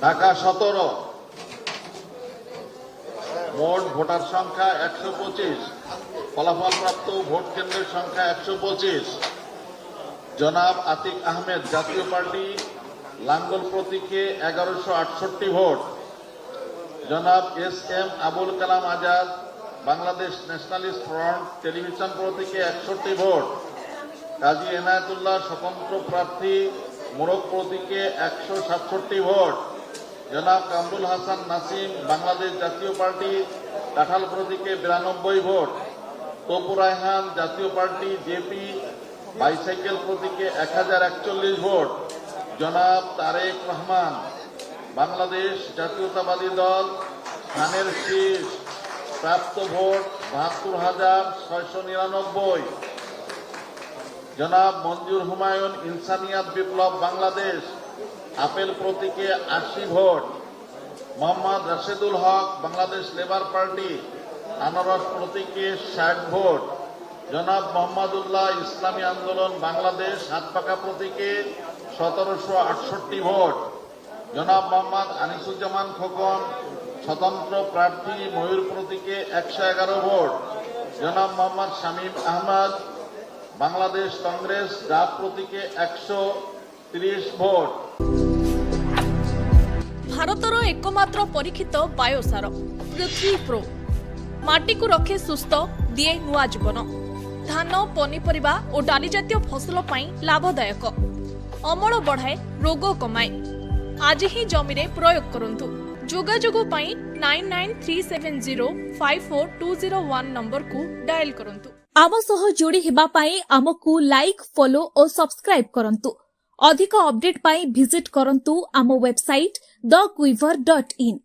ঢাকা 17। মোট ভোটার সংখ্যা 125। ফলাফলপ্রাপ্ত ভোট কেন্দ্রের সংখ্যা 125। জনাব আতিক আহমেদ জাতীয় পার্টি লাঙ্গল প্রতীকে 1168 ভোট। জনাব S M Abul Kalam Azad Bangladesh nationalist front television প্রতীকে 61 ভোট। কাজী এনায়েতুল্লাহ স্বতন্ত্র প্রার্থী মোরগ প্রতীকে 167 ভোট। জনাব কামরুল হাসান নাসিম বাংলাদেশ জাতীয় পার্টি কাঁঠাল প্রতীকে 92 ভোট। তপু রায়হান জাতীয় পার্টি জেপি বাইসাইকেল প্রতীকে 1041 ভোট। জনাব তারেক রহমান বাংলাদেশ জাতীয়তাবাদী দল ধানের শীষ প্রাপ্ত ভোট 72,699। জনাব মঞ্জুর হুমায়ুন ইনসানিয়াত বিপ্লব বাংলাদেশ আপেল প্রতীকে 80 ভোট। মোহাম্মদ রাশেদুল হক বাংলাদেশ লেবার পার্টি আনারস প্রতীকে 60 ভোট। জনাব মোহাম্মদুল্লাহ ইসলামী আন্দোলন বাংলাদেশ হাতপাকা প্রতীকে 1768 ভোট। জনাব মোহাম্মদ আনিসুজ্জামান খোকন স্বতন্ত্র প্রার্থী ময়ূর প্রতীকে 111 ভোট। জনাব মোহাম্মদ শামীম আহমদ বাংলাদেশ কংগ্রেস ডাব প্রতীকে 130 ভোট। भारतर एकमात्र परीक्षित बायोसार पृथ्वी प्रो माटी को रखे सुस्थ दिए नुआ जीवन धान पनीपरिबा और डाली जातीय फसल पाई लाभदायक अमल बढ़ाए रोग कमाए आज ही जमी रे प्रयोग करंतु जोगाजोग पाई 9937054201 नंबर को डायल करंतु आम सह जोड़ी हेबा पाई आमको लाइक फॉलो और सब्सक्राइब करंतु अधिक अपडेट पाई विजिट करंतु आम वेबसाइट thequiver.in